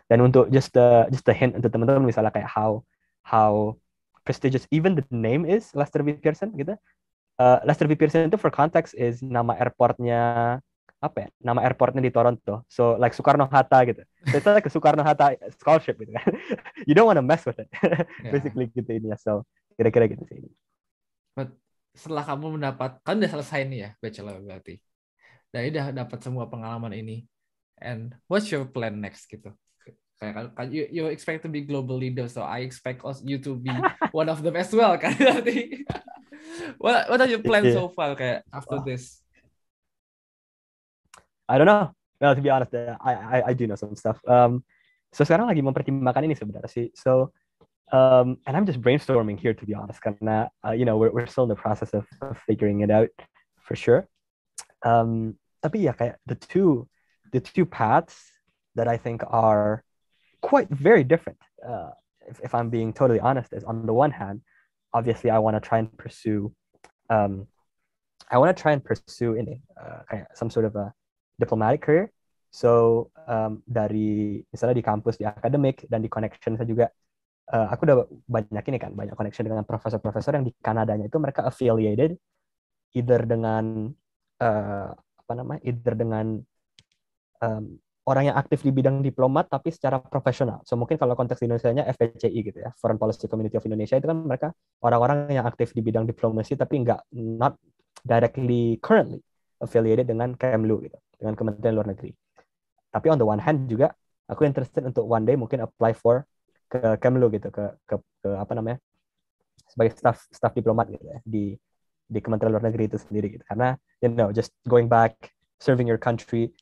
Dan untuk just the hint untuk teman-teman misalnya kayak how prestigious even the name is Lester B. Pearson gitu. Lester B. Pearson itu for context is nama airportnya apa ya? Nama airportnya di Toronto. So like Soekarno-Hatta gitu. So it's like a Soekarno-Hatta scholarship gitu kan. You don't want to mess with it. Basically gitu ini ya. So kira-kira gitu sih. But setelah kamu mendapat, kan udah selesai nih ya bachelor berarti. Dan udah dapat semua pengalaman ini. And what's your plan next gitu? Kayak kan you expect to be global leader, so I expect you to be one of them as well kan nanti. What are your plans so far kayak after this? I don't know. Well, to be honest, I do know some stuff. So sekarang lagi mempertimbangkan ini sebenarnya sih. So and I'm just brainstorming here to be honest, karena you know we're still in the process of figuring it out for sure. Tapi ya kayak the two paths that I think are quite very different. If I'm being totally honest, is on the one hand, obviously I want to try and pursue ini kayak some sort of a diplomatic career. So dari misalnya di kampus, di akademik dan di connection saya juga, aku udah banyak connection dengan profesor-profesor yang di Kanadanya itu mereka affiliated either dengan orang yang aktif di bidang diplomat tapi secara profesional. So mungkin kalau konteks di Indonesia-nya FPCI gitu ya, Foreign Policy Community of Indonesia, itu kan mereka orang-orang yang aktif di bidang diplomasi tapi not directly currently affiliated dengan Kemlu gitu, dengan Kementerian Luar Negeri. Tapi on the one hand juga aku interested untuk one day mungkin apply for ke Kemlu gitu, ke sebagai staff diplomat gitu ya di Kementerian Luar Negeri itu sendiri gitu. Karena you know just going back, serving your country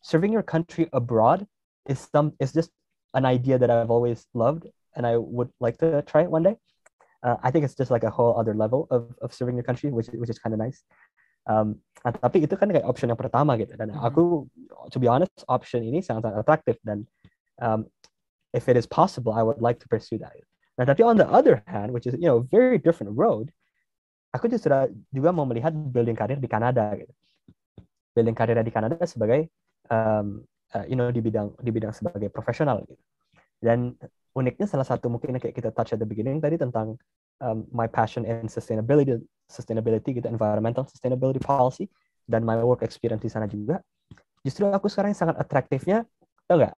abroad is just an idea that I've always loved and I would like to try it one day. I think it's just like a whole other level of serving your country, which is kind of nice. Tapi itu kan kayak option yang pertama gitu, dan aku to be honest option ini sangat atraktif dan if it is possible I would like to pursue that. Nah tapi on the other hand, which is you know very different road, aku juga mau melihat building karir di Kanada gitu. Building karir di Kanada sebagai you know di bidang sebagai profesional gitu. Dan uniknya salah satu mungkin kayak kita touch at the beginning tadi tentang my passion in sustainability gitu, environmental sustainability policy, dan my work experience di sana juga. Justru aku sekarang sangat atraktifnya, tau nggak?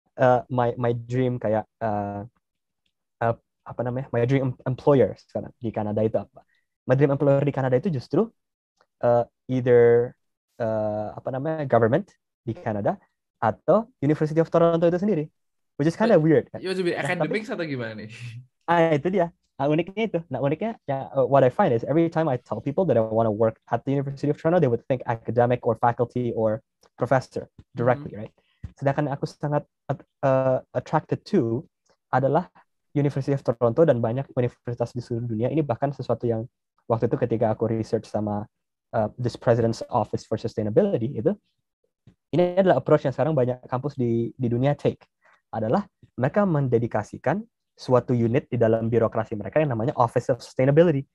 My dream kayak my dream employer sekarang di Kanada itu apa? My dream employer di Kanada itu justru either government di Kanada atau University of Toronto itu sendiri, which is kind of weird. You want to be academics atau gimana nih? Itu dia. Uniknya itu. Nah uniknya ya, what I find is every time I tell people that I want to work at the University of Toronto, they would think academic or faculty or professor directly, right? Sedangkan aku sangat attracted to adalah University of Toronto dan banyak universitas di seluruh dunia. Ini bahkan sesuatu yang waktu itu ketika aku research sama this President's Office for Sustainability itu, ini adalah approach yang sekarang banyak kampus di dunia take, adalah mereka mendedikasikan suatu unit di dalam birokrasi mereka yang namanya Office of Sustainability,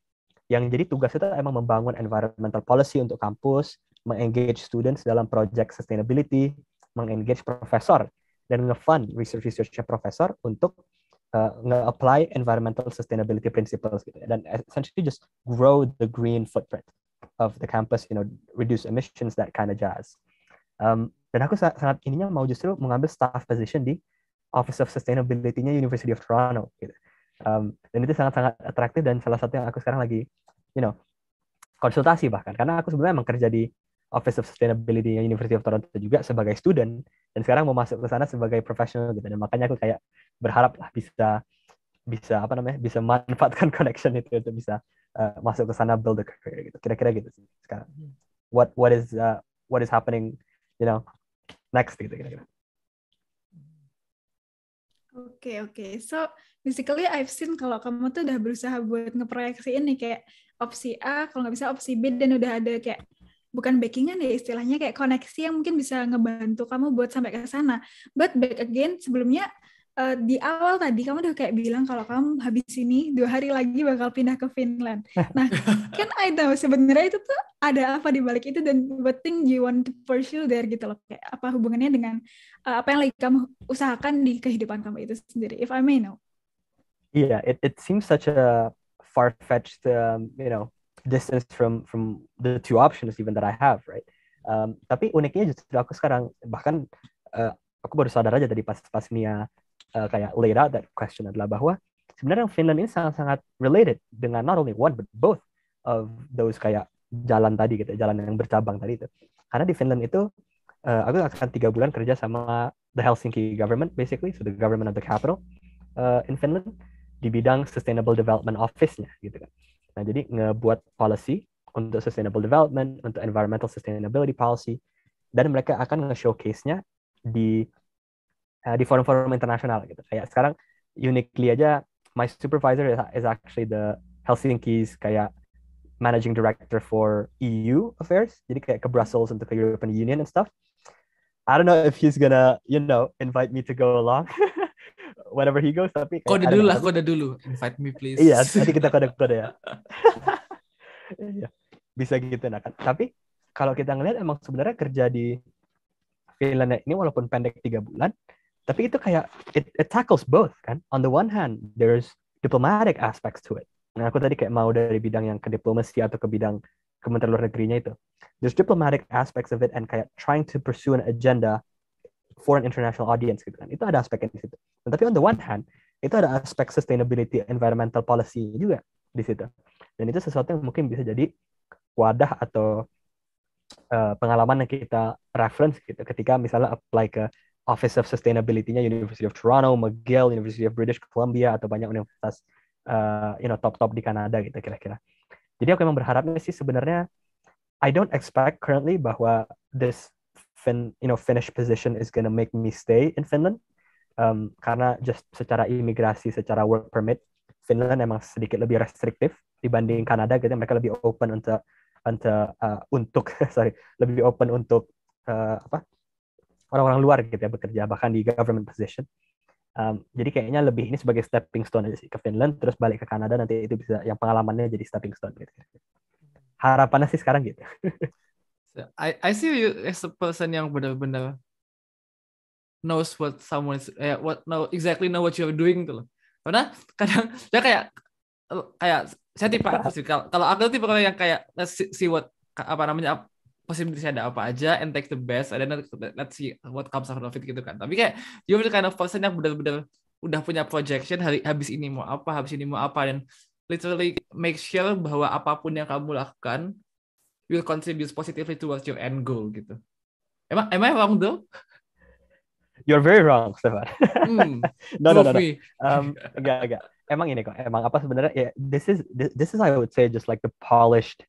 yang jadi tugasnya itu emang membangun environmental policy untuk kampus, mengengage students dalam project sustainability, mengengage profesor, dan nge-fund research-researchnya profesor untuk nge-apply environmental sustainability principles gitu. Dan essentially just grow the green footprint of the campus, you know, reduce emissions, that kind of jazz. Dan aku sangat ininya mau justru mengambil staff position di Office of Sustainability-nya University of Toronto gitu. Dan itu sangat-sangat atraktif dan salah satu yang aku sekarang lagi you know konsultasi bahkan, karena aku sebenarnya emang kerja di Office of Sustainability-nya University of Toronto juga sebagai student, dan sekarang mau masuk ke sana sebagai professional gitu. Dan makanya aku kayak berharap lah bisa manfaatkan connection itu untuk bisa masuk ke sana, build a career gitu. Kira-kira gitu sih sekarang. What is happening, you know, next gitu kira-kira. Oke. So, basically I've seen kalau kamu tuh udah berusaha buat ngeproyeksiin nih kayak opsi A, kalau nggak bisa opsi B, dan udah ada kayak bukan backingan ya istilahnya, kayak koneksi yang mungkin bisa ngebantu kamu buat sampai ke sana. But back again, sebelumnya di awal tadi kamu udah kayak bilang kalau kamu habis ini 2 hari lagi bakal pindah ke Finland. Nah, kan I know sebenarnya itu tuh ada apa di balik itu, dan what thing you want to pursue there gitu loh. Kayak apa hubungannya dengan apa yang lagi kamu usahakan di kehidupan kamu itu sendiri, if I may know. Yeah, it seems such a far-fetched distance from the two options even that I have, right? Tapi uniknya justru aku sekarang bahkan aku baru sadar aja tadi pas Nia kayak laid out that question adalah bahwa sebenarnya Finland ini sangat-sangat related dengan not only one but both of those kayak jalan tadi gitu, jalan yang bercabang tadi itu. Karena di Finland itu aku akan 3 bulan kerja sama the Helsinki government basically, so the government of the capital in Finland di bidang Sustainable Development Office-nya gitu kan. Nah, jadi ngebuat policy untuk sustainable development, untuk environmental sustainability policy, dan mereka akan nge-showcase-nya di forum-forum internasional gitu. Kayak sekarang uniquely aja my supervisor is actually the Helsinki's kayak managing director for EU affairs. Jadi kayak ke Brussels untuk ke European Union and stuff. I don't know if he's gonna, invite me to go along whenever he goes. Tapi kode dulu. Invite me please. Iya, nanti kita kode-kode ya. Iya, bisa gitu nah kan. Tapi kalau kita ngelihat emang sebenarnya kerja di Finland ini walaupun pendek 3 bulan, tapi itu kayak it tackles both kan. On the one hand, there's diplomatic aspects to it. Nah, aku tadi kayak mau dari bidang yang ke diplomasi atau ke bidang Kementerian Luar Negerinya itu. There's diplomatic aspects of it and kayak trying to pursue an agenda for an international audience gitu kan. Itu ada aspek di situ. Nah, tapi on the one hand, itu ada aspek sustainability, environmental policy juga di situ. Dan itu sesuatu yang mungkin bisa jadi wadah atau pengalaman yang kita reference gitu ketika misalnya apply ke Office of Sustainability-nya University of Toronto, McGill, University of British Columbia atau banyak universitas top-top di Kanada gitu kira-kira. Jadi aku memang berharapnya sih sebenarnya I don't expect currently bahwa this Finnish position is gonna make me stay in Finland karena just secara imigrasi, secara work permit Finland emang sedikit lebih restriktif dibanding Kanada gitu. Mereka lebih open lebih open untuk orang-orang luar gitu ya bekerja bahkan di government position. Jadi kayaknya lebih ini sebagai stepping stone aja sih ke Finland, terus balik ke Kanada nanti itu bisa yang pengalamannya jadi stepping stone gitu. Harapannya sih sekarang gitu. I see you as a person yang benar-benar knows what someone is, exactly know what you're doing tuh loh. Karena kadang ya kayak saya tipe apa sih kalau aku tipe yang kayak let's see what possibilities ada apa aja and take the best and then let's see what comes out of it gitu kan. Tapi kayak you're the kind of person yang benar-benar udah punya projection habis ini mau apa dan literally make sure bahwa apapun yang kamu lakukan will contribute positively towards your end goal gitu. Am I wrong though? You're very wrong, Stefan. No. Enggak. Emang ini kok. Emang apa sebenarnya? Yeah, this is I would say just like the polished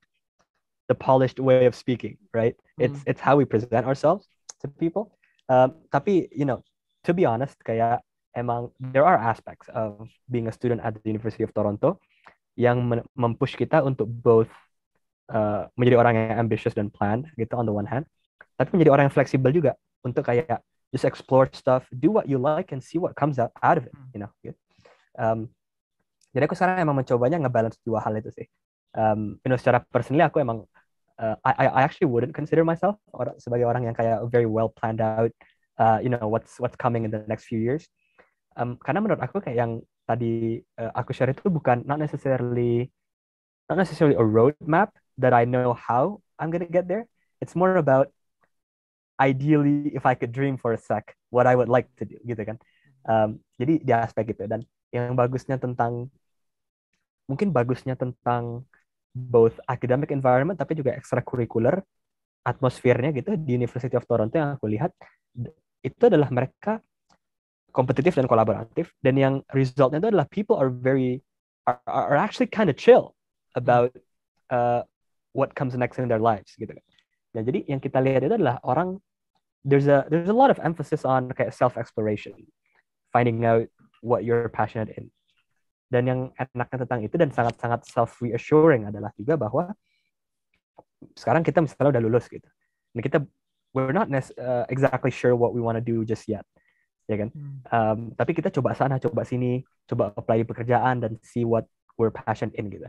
way of speaking, right? It's how we present ourselves to people. Tapi to be honest, kayak emang there are aspects of being a student at the University of Toronto yang mempush kita untuk both menjadi orang yang ambitious dan planned gitu on the one hand, tapi menjadi orang yang fleksibel juga untuk kayak just explore stuff, do what you like and see what comes out of it, gitu. Jadi aku sekarang emang mencobanya ngebalance 2 hal itu sih. Secara personally aku emang I actually wouldn't consider myself sebagai orang yang kayak very well planned out, what's coming in the next few years. Karena menurut aku kayak yang tadi aku share itu bukan not necessarily a roadmap that I know how I'm gonna get there. It's more about ideally if I could dream for a sec what I would like to do gitu kan. Jadi di aspek itu, dan yang bagusnya tentang both academic environment tapi juga extracurricular atmosfernya gitu di University of Toronto yang aku lihat itu adalah mereka kompetitif dan kolaboratif, dan yang resultnya itu adalah people are actually kind of chill about what comes next in their lives gitu kan. Nah, jadi yang kita lihat itu adalah orang there's a lot of emphasis on kayak self exploration, finding out what you're passionate in. Dan yang enaknya tentang itu dan sangat-sangat self reassuring adalah juga bahwa sekarang kita misalnya udah lulus gitu. Nah, we're not exactly sure what we want to do just yet. Ya kan? Tapi kita coba sana, coba sini, coba apply pekerjaan dan see what we're passionate in gitu.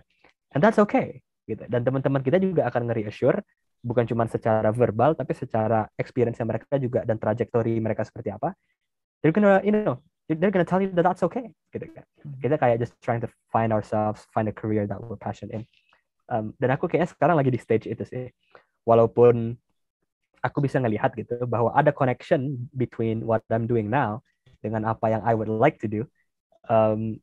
And that's okay gitu. Dan teman-teman kita juga akan nge-reassure bukan cuma secara verbal tapi secara experience mereka juga dan trajectory mereka seperti apa. They're gonna they're gonna tell you that that's okay gitu kan. Kita kayak just trying to find ourselves, find a career that we're passionate in. Dan aku kayaknya sekarang lagi di stage itu sih, walaupun aku bisa ngelihat gitu bahwa ada connection between what I'm doing now dengan apa yang I would like to do. I'm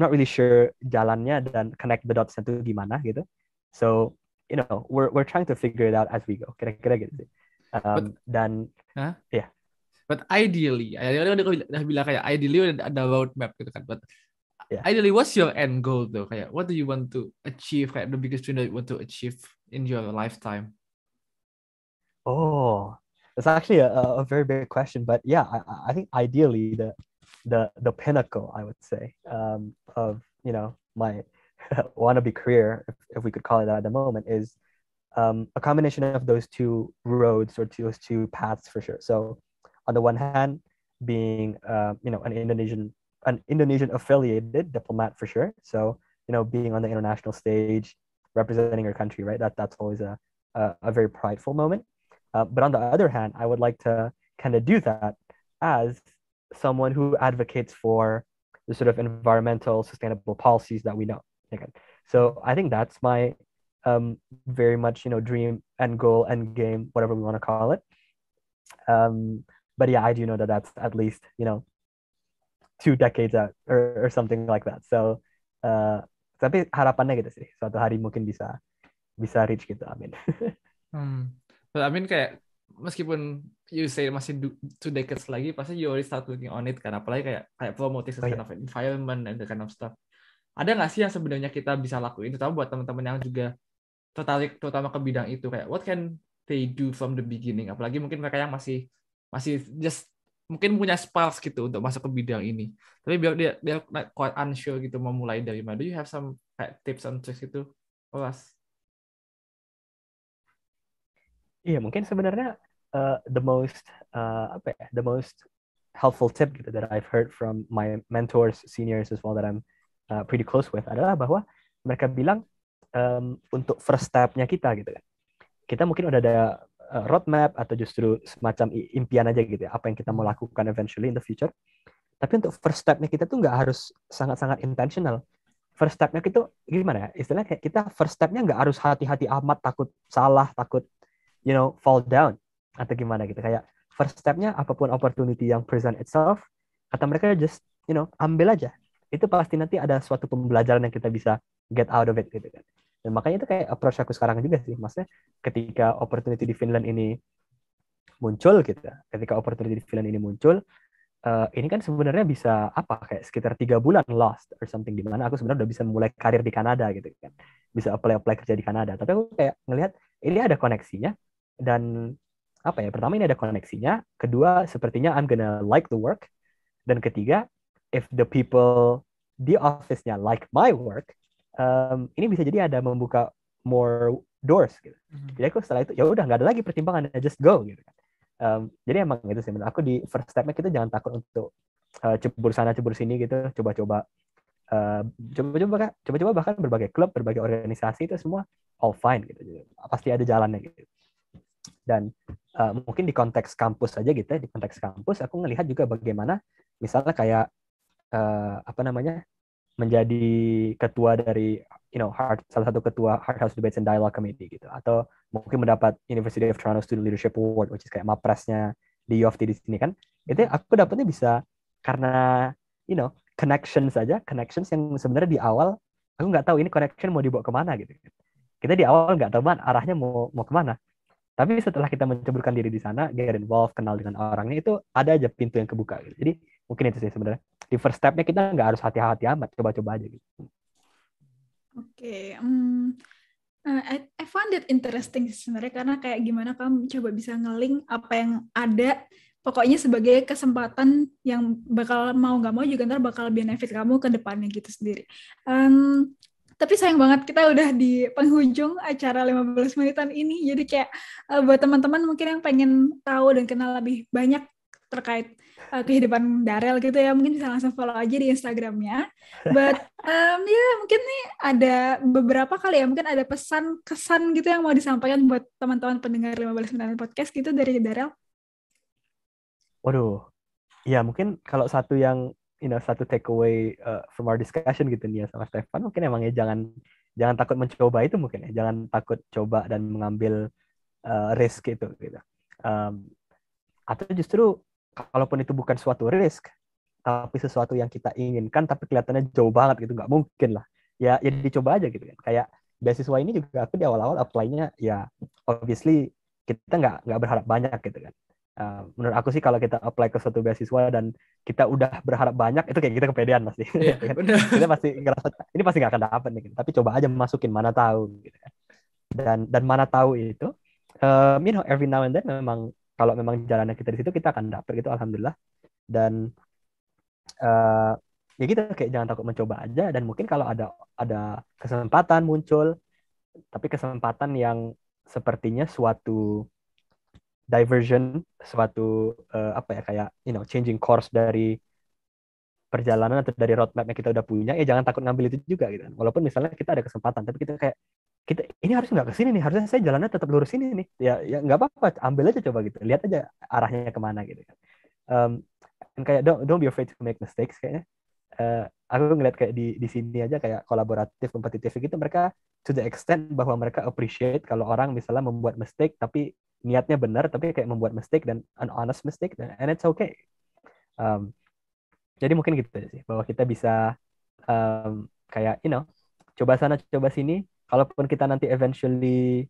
not really sure jalannya dan connect the dots itu gimana gitu. So we're trying to figure it out as we go. Kira-kira gitu sih. Dan ya. But ideally udah bilang kayak ideally udah ada roadmap gitu kan. But ideally, what's your end goal though? Kayak what do you want to achieve? Kayak the biggest dream that you want to achieve in your lifetime? Oh, that's actually a very big question. But yeah, I think ideally the pinnacle, I would say, of my wannabe career, if we could call it that at the moment, is a combination of those two roads or those two paths for sure. So on the one hand, being an Indonesian affiliated diplomat for sure. So being on the international stage, representing your country, right? That's always a very prideful moment. But on the other hand, I would like to kind of do that as someone who advocates for the sort of environmental sustainable policies that we know. So I think that's my very much dream and goal and game, whatever we want to call it. But yeah, I do know that that's at least 2 decades out or something like that. So tapi harapannya gitu sih, suatu hari mungkin bisa reach gitu, amin. But I mean kayak meskipun you say masih 2 decades lagi, pasti you already start looking on it kan, apalagi kayak promoting kind of environment and the kind of stuff. Ada nggak sih yang sebenarnya kita bisa lakuin, terutama buat teman-teman yang juga tertarik terutama ke bidang itu, kayak what can they do from the beginning, apalagi mungkin mereka yang masih just mungkin punya sparks gitu untuk masuk ke bidang ini, tapi biar dia quite unsure gitu mau mulai dari mana. Do you have some kayak tips and tricks gitu for us? Iya, mungkin sebenarnya the most helpful tip gitu that I've heard from my mentors, seniors as well that I'm pretty close with adalah bahwa mereka bilang untuk first step-nya kita gitu kan. Kita mungkin udah ada roadmap atau justru semacam impian aja gitu ya, apa yang kita mau lakukan eventually in the future. Tapi untuk first step-nya kita tuh nggak harus sangat-sangat intentional. First step-nya kita gimana ya? Istilahnya kayak kita first step-nya nggak harus hati-hati amat, takut salah, takut fall down atau gimana gitu. Kayak first step-nya apapun opportunity yang present itself, kata mereka just ambil aja. Itu pasti nanti ada suatu pembelajaran yang kita bisa get out of it gitu kan. Dan makanya itu kayak approach aku sekarang juga sih. Maksudnya ketika opportunity di Finland ini muncul gitu. Ini kan sebenarnya bisa kayak sekitar 3 bulan lost or something, di mana aku sebenarnya udah bisa mulai karir di Kanada gitu kan. Bisa apply kerja di Kanada. Tapi aku kayak ngelihat ini ada koneksinya, dan pertama ini ada koneksinya, kedua sepertinya I'm gonna like the work, dan ketiga if the people di office-nya like my work, ini bisa jadi ada membuka more doors gitu. Jadi aku setelah itu ya udah nggak ada lagi pertimbangan, just go gitu kan. Jadi emang itu sih menurut aku di first step-nya kita jangan takut untuk cebur sana cebur sini gitu, coba-coba bahkan berbagai klub, berbagai organisasi, itu semua all fine gitu. Jadi, pasti ada jalannya gitu. Dan mungkin di konteks kampus aja gitu ya, di konteks kampus aku ngelihat juga bagaimana misalnya kayak menjadi ketua dari salah satu ketua Hard House Debates and Dialogue Committee gitu, atau mungkin mendapat University of Toronto Student Leadership Award, which is kayak mapresnya di U of T di sini kan. Itu aku dapatnya bisa karena connections yang sebenarnya di awal aku nggak tahu ini connection mau dibawa kemana gitu. Kita di awal nggak tahu arahnya mau kemana. Tapi setelah kita menceburkan diri di sana, get involved, kenal dengan orangnya, itu ada aja pintu yang kebuka gitu. Jadi mungkin itu sih sebenarnya. Di first step-nya kita nggak harus hati-hati amat, coba-coba aja gitu. Oke, I find it interesting sebenarnya, karena kayak gimana kamu coba bisa nge-link apa yang ada, pokoknya sebagai kesempatan yang bakal mau nggak mau juga ntar bakal benefit kamu ke depannya gitu sendiri. Tapi sayang banget kita udah di penghujung acara 15 menitan ini. Jadi kayak buat teman-teman mungkin yang pengen tahu dan kenal lebih banyak terkait kehidupan Darel gitu ya, mungkin bisa langsung follow aja di Instagramnya. But ya mungkin nih ada beberapa kali ya, mungkin ada pesan-kesan gitu yang mau disampaikan buat teman-teman pendengar 15 menitan podcast gitu dari Darel. Waduh, ya mungkin kalau satu yang satu takeaway from our discussion gitu nih ya sama Stefan, mungkin emangnya jangan takut mencoba itu mungkin ya, jangan takut coba dan mengambil risk gitu. Atau justru kalaupun itu bukan suatu risk tapi sesuatu yang kita inginkan tapi kelihatannya jauh banget gitu, nggak mungkin lah ya dicoba aja gitu kan. Kayak beasiswa ini juga aku di awal-awal apply-nya ya obviously kita nggak berharap banyak gitu kan. Menurut aku sih kalau kita apply ke suatu beasiswa dan kita udah berharap banyak, itu kayak kita kepedean pasti. Iya, benar. Kita pasti ngerasa ini pasti nggak akan dapat nih, tapi coba aja masukin, mana tahu gitu kan. Dan mana tahu itu every now and then memang kalau memang jalannya kita di situ kita akan dapet gitu, alhamdulillah. Dan ya gitu, kayak jangan takut mencoba aja. Dan mungkin kalau ada kesempatan muncul, tapi kesempatan yang sepertinya suatu diversion, suatu kayak changing course dari perjalanan atau dari roadmap yang kita udah punya, ya jangan takut ngambil itu juga gitu kan. Walaupun misalnya kita ada kesempatan, tapi kita kayak ini harus nggak ke sini nih, harusnya saya jalannya tetap lurus ini nih. Ya nggak apa-apa, ambil aja coba gitu, lihat aja arahnya kemana gitu kan. Dan kayak don't be afraid to make mistakes kayaknya. Aku ngeliat kayak di sini aja kayak kolaboratif, kompetitif gitu, mereka to the extent bahwa mereka appreciate kalau orang misalnya membuat mistake tapi niatnya benar, tapi kayak membuat mistake dan an honest mistake, and it's okay. Jadi mungkin gitu aja sih, bahwa kita bisa kayak coba sana coba sini, kalaupun kita nanti eventually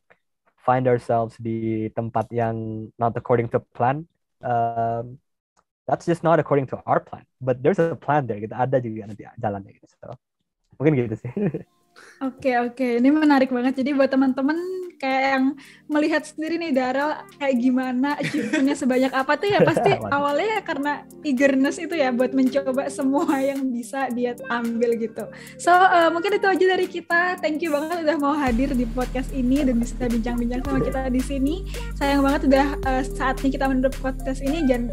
find ourselves di tempat yang not according to plan, that's just not according to our plan, but there's a plan there gitu, ada juga nanti jalannya gitu. So, mungkin gitu sih. Oke, ini menarik banget. Jadi buat teman-teman kayak yang melihat sendiri nih Daryl kayak gimana achievement-nya sebanyak apa tuh ya pasti awalnya karena eagerness itu ya buat mencoba semua yang bisa dia ambil gitu. So mungkin itu aja dari kita. Thank you banget udah mau hadir di podcast ini dan bisa bincang-bincang sama kita di sini. Sayang banget udah saatnya kita menutup podcast ini. Dan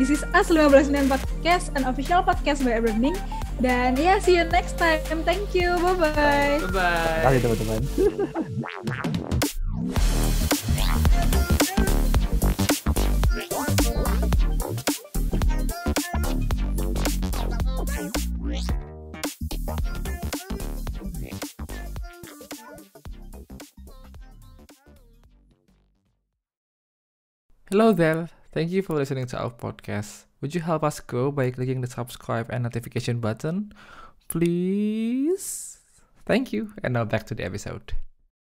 this is us 15 Menit Podcast, an official podcast by Everning. Dan see you next time. Thank you. Bye-bye. Bye-bye. Terima kasih teman-teman. Hello there. Thank you for listening to our podcast. Would you help us grow by clicking the subscribe and notification button? Please? Thank you. And now back to the episode.